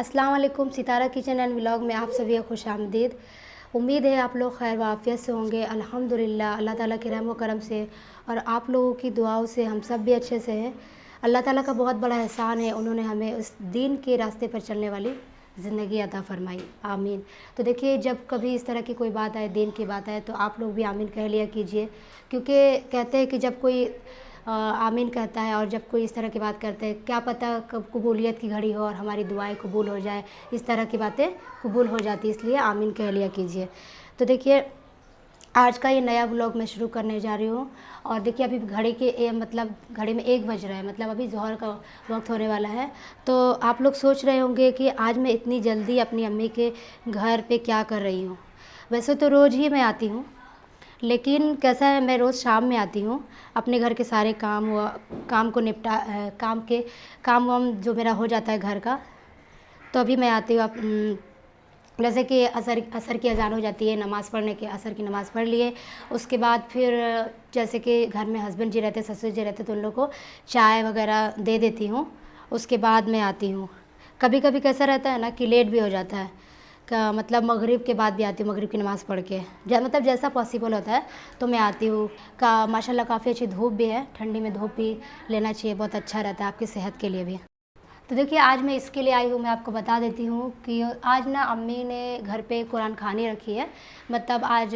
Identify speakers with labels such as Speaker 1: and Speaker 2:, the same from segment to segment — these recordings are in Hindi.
Speaker 1: अस्सलाम वालेकुम। सितारा किचन एंड व्लॉग में आप सभी को खुश आमदीद। उम्मीद है आप लोग खैर वाफ़ियत से होंगे। अल्हम्दुलिल्लाह अल्लाह ताला के रहम व करम से और आप लोगों की दुआओं से हम सब भी अच्छे से हैं। अल्लाह ताला का बहुत बड़ा एहसान है, उन्होंने हमें उस दीन के रास्ते पर चलने वाली ज़िंदगी अता फ़रमाई। आमीन। तो देखिए, जब कभी इस तरह की कोई बात आए, दीन की बात आए, तो आप लोग भी आमीन कह लिया कीजिए, क्योंकि कहते हैं कि जब कोई आमीन कहता है और जब कोई इस तरह की बात करते हैं, क्या पता कब कबूलियत की घड़ी हो और हमारी दुआएं कबूल हो जाए, इस तरह की बातें कबूल हो जाती, इसलिए आमीन कह लिया कीजिए। तो देखिए, आज का ये नया व्लॉग मैं शुरू करने जा रही हूँ। और देखिए, अभी घड़ी के मतलब घड़ी में 1 बज रहा है, मतलब अभी ज़ोहर का वक्त होने वाला है। तो आप लोग सोच रहे होंगे कि आज मैं इतनी जल्दी अपनी अम्मी के घर पे क्या कर रही हूँ। वैसे तो रोज़ ही मैं आती हूँ, लेकिन कैसा है, मैं रोज़ शाम में आती हूँ अपने घर के सारे काम को निपटा काम वाम जो मेरा हो जाता है घर का। तो अभी मैं आती हूँ जैसे कि असर की अज़ान हो जाती है, नमाज़ पढ़ने के असर की नमाज़ पढ़ लिए, उसके बाद फिर जैसे कि घर में हस्बैंड जी रहते, ससुर जी रहते, तो उन लोग को चाय वगैरह दे देती हूँ। उसके बाद मैं आती हूँ। कभी कभी कैसा रहता है ना कि लेट भी हो जाता है, का मतलब मगरिब के बाद भी आती हूँ, मगरिब की नमाज़ पढ़ के, मतलब जैसा पॉसिबल होता है तो मैं आती हूँ। माशाल्लाह काफ़ी अच्छी धूप भी है, ठंडी में धूप भी लेना चाहिए, बहुत अच्छा रहता है आपकी सेहत के लिए भी। तो देखिए, आज मैं इसके लिए आई हूँ, मैं आपको बता देती हूँ कि आज ना अम्मी ने घर पे कुरान खानी रखी है। मतलब आज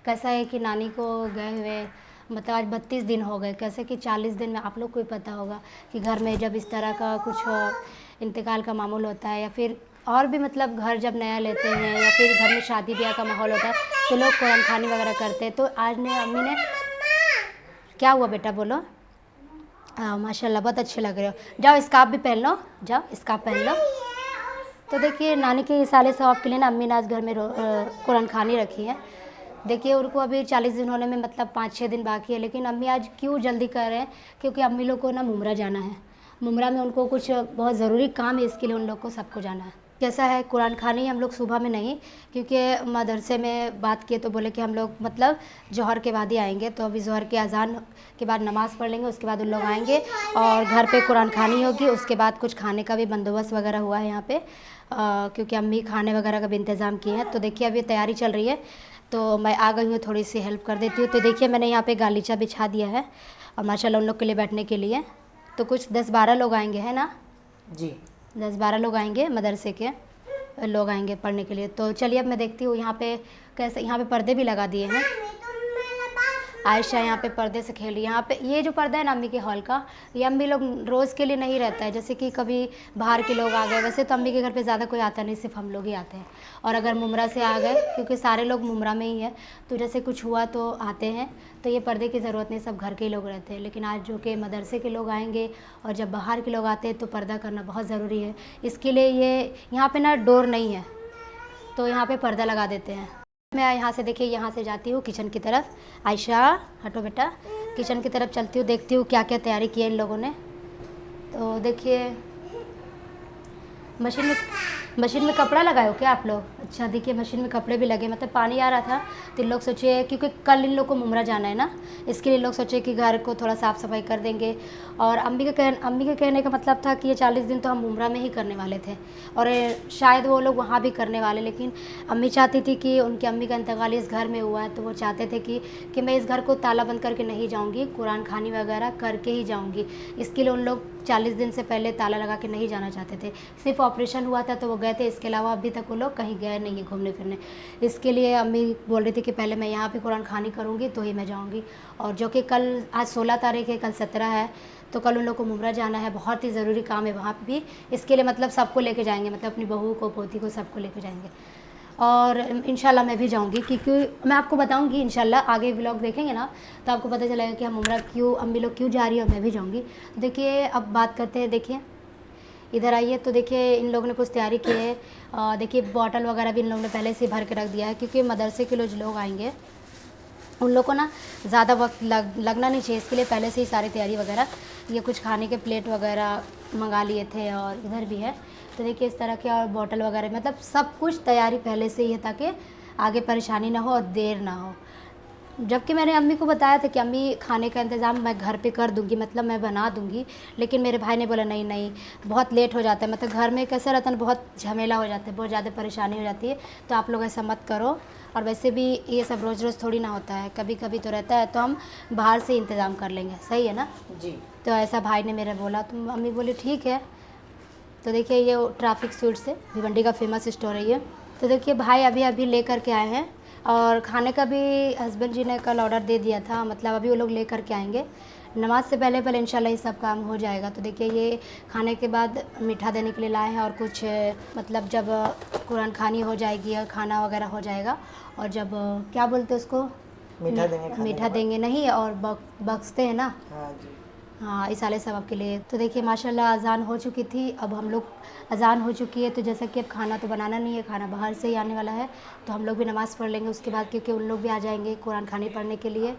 Speaker 1: कैसा है कि नानी को गए हुए मतलब आज 32 दिन हो गए। कैसे कि 40 दिन में आप लोग को ही पता होगा कि घर में जब इस तरह का कुछ इंतकाल का मामूल होता है, या फिर और भी मतलब घर जब नया लेते हैं, या फिर घर में शादी ब्याह का माहौल होता है, तो लोग कुरान खानी वगैरह करते हैं। तो आज ने अम्मी ने, क्या हुआ बेटा, बोलो। माशाल्लाह बहुत अच्छे लग रहे हो, जाओ स्कार्फ भी पहन लो, जाओ स्कार्फ पहन लो। तो देखिए, नानी के इसाले सवाब के लिए ना अम्मी ने आज घर में कुरान खानी रखी है। देखिए, उनको अभी 40 दिन होने में मतलब 5-6 दिन बाकी है, लेकिन अम्मी आज क्यों जल्दी कर रहे हैं, क्योंकि अम्मी लोग को ना मुमरा जाना है। मुमरा में उनको कुछ बहुत ज़रूरी काम है, इसके लिए उन लोग को सबको जाना है। कैसा है, कुरान खानी हम लोग सुबह में नहीं, क्योंकि मदरसे में बात किए तो बोले कि हम लोग मतलब जौहर के बाद ही आएंगे। तो अभी जौहर के अज़ान के बाद नमाज़ पढ़ लेंगे, उसके बाद उन लोग आएंगे और घर पे कुरान खानी होगी। उसके बाद कुछ खाने का भी बंदोबस्त वगैरह हुआ है यहाँ पे, क्योंकि अम्मी खाने वगैरह का भी इंतज़ाम किए हैं। तो देखिए, अभी तैयारी चल रही है, तो मैं आ गई हूँ, थोड़ी सी हेल्प कर देती हूँ। तो देखिए, मैंने यहाँ पे गालीचा बिछा दिया है और माशाल्लाह उन लोग के लिए बैठने के लिए। तो कुछ 10-12 लोग आएंगे, है ना
Speaker 2: जी।
Speaker 1: 10-12 लोग आएंगे, मदरसे के लोग आएंगे पढ़ने के लिए। तो चलिए, अब मैं देखती हूँ यहाँ पे कैसे, यहाँ पे पर्दे भी लगा दिए हैं। आयशा यहाँ पे पर्दे से खेल रही है। यहाँ पे ये जो पर्दा है ना अम्मी के हॉल का, ये अम्मी लोग रोज़ के लिए नहीं रहता है, जैसे कि कभी बाहर के लोग आ गए। वैसे तो अम्मी के घर पे ज़्यादा कोई आता नहीं, सिर्फ हम लोग ही आते हैं। और अगर मुमरा से आ गए, क्योंकि सारे लोग मुमरा में ही है, तो जैसे कुछ हुआ तो आते हैं, तो ये पर्दे की ज़रूरत नहीं, सब घर के ही लोग रहते हैं। लेकिन आज जो कि मदरसे के लोग आएंगे और जब बाहर के लोग आते हैं, तो पर्दा करना बहुत ज़रूरी है। इसके लिए ये यहाँ पर ना डोर नहीं है, तो यहाँ पर पर्दा लगा देते हैं। मैं यहाँ से देखिए, यहाँ से जाती हूँ किचन की तरफ। आयशा हटो बेटा, किचन की तरफ चलती हूँ, देखती हूँ क्या क्या तैयारी की है इन लोगों ने। तो देखिए, मशीन में कपड़ा लगाए हो क्या आप लोग? अच्छा, देखिए मशीन में कपड़े भी लगे, मतलब पानी आ रहा था तो इन लोग सोचे, क्योंकि कल इन लोग को मुमरा जाना है ना, इसके लिए लोग सोचे कि घर को थोड़ा साफ़ सफाई कर देंगे। और अम्मी के कहने का मतलब था कि ये 40 दिन तो हम मुमरा में ही करने वाले थे, और शायद वो लोग वहाँ भी करने वाले। लेकिन अम्मी चाहती थी कि उनकी अम्मी का इंतकाल इस घर में हुआ है, तो वो चाहते थे कि मैं इस घर को ताला बंद करके नहीं जाऊँगी, कुरान खानी वगैरह करके ही जाऊँगी। इसके लिए उन लोग 40 दिन से पहले ताला लगा के नहीं जाना चाहते थे। सिर्फ ऑपरेशन हुआ था तो वो गए थे, इसके अलावा अभी तक वो लोग कहीं गए नहीं है घूमने फिरने। इसके लिए अम्मी बोल रही थी कि पहले मैं यहाँ पे कुरान खानी करूँगी तो ही मैं जाऊँगी। और जो कि कल, आज 16 तारीख है, कल 17 है, तो कल उन लोग को मुमरा जाना है, बहुत ही ज़रूरी काम है वहाँ पे भी। इसके लिए मतलब सबको लेके जाएंगे, मतलब अपनी बहू को, पोती को, सबको लेके जाएंगे। और इंशाल्लाह मैं भी जाऊंगी, क्योंकि मैं आपको बताऊंगी इंशाल्लाह, आगे व्लॉग देखेंगे ना तो आपको पता चलेगा कि हम उम्रा क्यों, अम्मी लोग क्यों जा रही है और मैं भी जाऊंगी। तो देखिए, अब बात करते हैं। देखिए इधर आइए, तो देखिए इन लोगों ने कुछ तैयारी की है। देखिए बॉटल वगैरह भी इन लोगों ने पहले से भर के रख दिया है, क्योंकि मदरसे के जो लोग आएंगे उन लोग को ना ज़्यादा वक्त लगना नहीं चाहिए, इसके लिए पहले से ही सारी तैयारी वगैरह। ये कुछ खाने के प्लेट वगैरह मंगा लिए थे, और इधर भी है। तो देखिए इस तरह के, और बॉटल वगैरह, मतलब सब कुछ तैयारी पहले से ही है, ताकि आगे परेशानी ना हो और देर ना हो। जबकि मैंने अम्मी को बताया था कि अम्मी खाने का इंतज़ाम मैं घर पे कर दूँगी, मतलब मैं बना दूँगी। लेकिन मेरे भाई ने बोला नहीं नहीं, बहुत लेट हो जाता है, मतलब घर में कैसा रहता है ना, बहुत झमेला हो जाता है, बहुत ज़्यादा परेशानी हो जाती है, तो आप लोग ऐसा मत करो। और वैसे भी ये सब रोज़ रोज़ थोड़ी ना होता है, कभी कभी तो रहता है, तो हम बाहर से इंतज़ाम कर लेंगे, सही है ना
Speaker 2: जी।
Speaker 1: तो ऐसा भाई ने मेरा बोला, तो अम्मी बोली ठीक है। तो देखिए ये ट्रैफिक स्वीट्स है, भिवंडी का फेमस स्टोर है ये। तो देखिए भाई अभी अभी लेकर के आए हैं, और खाने का भी हस्बैंड जी ने कल ऑर्डर दे दिया था, मतलब अभी वो लोग लेकर के आएंगे। नमाज से पहले पहले इंशाल्लाह ये सब काम हो जाएगा। तो देखिए ये खाने के बाद मीठा देने के लिए लाए हैं, और कुछ मतलब जब कुरान खानी हो जाएगी और खाना वगैरह हो जाएगा, और जब क्या बोलते हैं उसको, मीठा देंगे नहीं, और बख्शते हैं ना।
Speaker 2: हाँ जी।
Speaker 1: हाँ इस साले सबब के लिए। तो देखिए माशाल्लाह अज़ान हो चुकी थी, अब हम लोग अज़ान हो चुकी है, तो जैसा कि अब खाना तो बनाना नहीं है, खाना बाहर से ही आने वाला है, तो हम लोग भी नमाज़ पढ़ लेंगे उसके बाद, क्योंकि उन लोग भी आ जाएंगे कुरान खानी पढ़ने के लिए।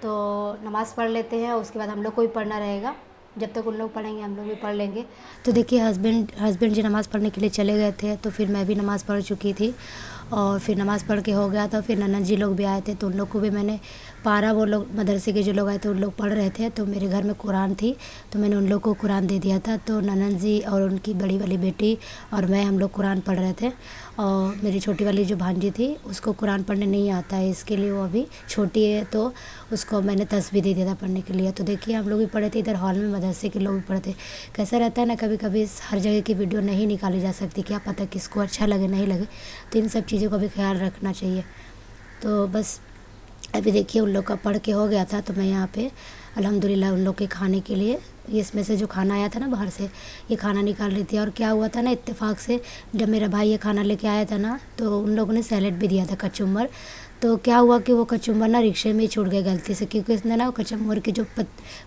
Speaker 1: तो नमाज़ पढ़ लेते हैं, उसके बाद हम लोग को भी पढ़ना रहेगा, जब तक उन लोग पढ़ेंगे हम लोग भी पढ़ लेंगे। तो देखिए हस्बैंड जी नमाज़ पढ़ने के लिए चले गए थे, तो फिर मैं भी नमाज़ पढ़ चुकी थी, और फिर नमाज़ पढ़ के हो गया, तो फिर ननद जी लोग भी आए थे, तो उन लोग को भी मैंने पारा, वो लोग मदरसे के जो लोग आए थे उन लोग पढ़ रहे थे, तो मेरे घर में कुरान थी, तो मैंने उन लोग को कुरान दे दिया था। तो ननद जी और उनकी बड़ी वाली बेटी और मैं, हम लोग कुरान पढ़ रहे थे। और मेरी छोटी वाली जो भांजी थी उसको कुरान पढ़ने नहीं आता है, इसके लिए वो अभी छोटी है, तो उसको मैंने तस्बीह दे दिया था पढ़ने के लिए। तो देखिए हम लोग भी पढ़े थे इधर हॉल में, मदरसे के लोग भी पढ़े थे। कैसा रहता है ना, कभी कभी हर जगह की वीडियो नहीं निकाली जा सकती, क्या पता किसको अच्छा लगे नहीं लगे, तो इन सब चीज़ों का भी ख्याल रखना चाहिए। तो बस अभी देखिए उन लोग का पढ़ के हो गया था, तो मैं यहाँ पे अल्हम्दुलिल्लाह उन लोग के खाने के लिए इसमें से जो खाना आया था ना बाहर से, ये खाना निकाल रही थी। और क्या हुआ था ना, इत्तेफाक से जब मेरा भाई ये खाना लेके आया था ना, तो उन लोगों ने सैलेड भी दिया था, कचुम्बर। तो क्या हुआ कि वो कचुम्बर ना रिक्शे में ही छूट गए गलती से, क्योंकि इसने ना कचुम्बर की जो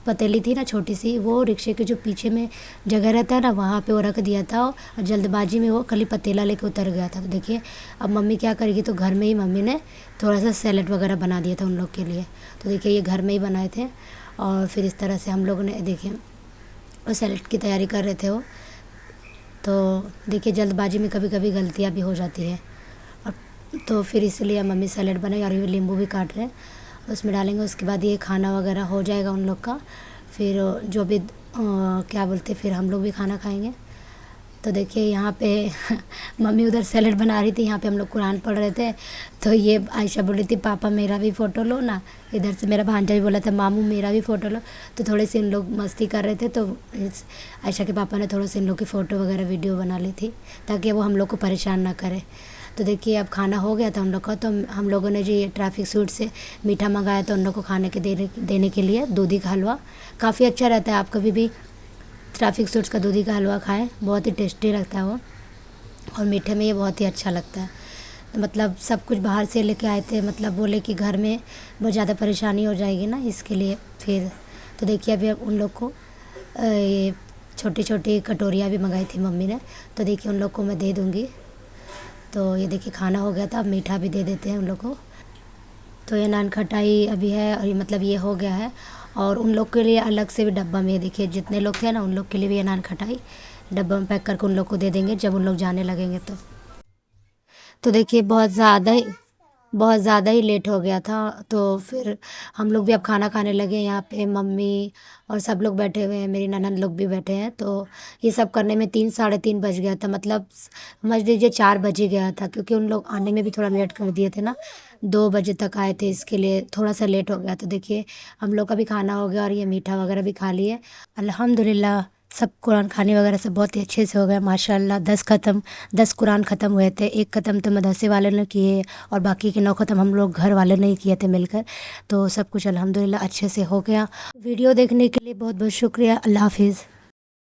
Speaker 1: पतीली थी ना छोटी सी, वो रिक्शे के जो पीछे में जगह रहता है ना, वहाँ पे वो रख दिया था, और जल्दबाजी में वो खाली पतीला लेके उतर गया था। तो देखिए अब मम्मी क्या करेगी, तो घर में ही मम्मी ने थोड़ा सा सैलेड वगैरह बना दिया था उन लोग के लिए। तो देखिए ये घर में ही बनाए थे, और फिर इस तरह से हम लोगों ने देखिए वो सैलेड की तैयारी कर रहे थे वो। तो देखिए जल्दबाजी में कभी कभी गलतियाँ भी हो जाती है, और तो फिर इसलिए मम्मी सैलेड बनाई, और ये नींबू भी काट रहे हैं, उसमें डालेंगे। उसके बाद ये खाना वगैरह हो जाएगा उन लोग का, फिर जो भी क्या बोलते, फिर हम लोग भी खाना खाएंगे। तो देखिए यहाँ पे मम्मी उधर सैलेड बना रही थी, यहाँ पे हम लोग कुरान पढ़ रहे थे। तो ये आयशा बोल रही थी पापा मेरा भी फ़ोटो लो ना, इधर से मेरा भांजा भी बोला था मामू मेरा भी फ़ोटो लो। तो थोड़े से इन लोग मस्ती कर रहे थे, तो आयशा के पापा ने थोड़े से इन लोग की फ़ोटो वगैरह वीडियो बना ली थी, ताकि वो हम लोग को परेशान ना करे। तो देखिए अब खाना हो गया था उन लोग का, तो हम लोगों ने जो ये ट्रैफिक स्वीट से मीठा मंगाया था उन लोग को खाने के देने के लिए, दूधी का हलवा काफ़ी अच्छा रहता है। आप कभी भी ट्रैफिक स्वीट्स का दूधी का हलवा खाएं, बहुत ही टेस्टी लगता है वो, और मीठे में ये बहुत ही अच्छा लगता है। तो मतलब सब कुछ बाहर से लेके आए थे, मतलब बोले कि घर में बहुत ज़्यादा परेशानी हो जाएगी ना, इसके लिए फिर। तो देखिए अभी अब उन लोग को ये छोटी छोटी कटोरियाँ भी मंगाई थी मम्मी ने, तो देखिए उन लोग को मैं दे दूँगी। तो ये देखिए खाना हो गया था, अब मीठा भी दे देते हैं उन लोग को। तो ये नान खटाई अभी है, और ये मतलब ये हो गया है, और उन लोग के लिए अलग से भी डब्बा में, ये देखिए जितने लोग थे ना उन लोग के लिए भी ये नान खटाई डब्बा में पैक करके उन लोग को दे देंगे जब उन लोग जाने लगेंगे। तो देखिए बहुत ज़्यादा ही लेट हो गया था, तो फिर हम लोग भी अब खाना खाने लगे। यहाँ पे मम्मी और सब लोग बैठे हुए हैं, मेरी ननद लोग भी बैठे हैं। तो ये सब करने में 3 साढ़े 3 बज गया था, मतलब समझ लीजिए 4 बज ही गया था, क्योंकि उन लोग आने में भी थोड़ा लेट कर दिए थे ना, 2 बजे तक आए थे, इसके लिए थोड़ा सा लेट हो गया। तो देखिए हम लोग का भी खाना हो गया, और ये मीठा वगैरह भी खा लिए अल्हम्दुलिल्लाह। सब कुरान खाने वगैरह सब बहुत ही अच्छे से हो गया माशाल्लाह। 10 कुरान ख़त्म हुए थे, 1 ख़त्म तो मदरसे वाले ने किए, और बाकी के 9 ख़त्म हम लोग घर वाले ने किए थे मिलकर। तो सब कुछ अल्हम्दुलिल्लाह अच्छे से हो गया। वीडियो देखने के लिए बहुत बहुत शुक्रिया। अल्लाह हाफिज़।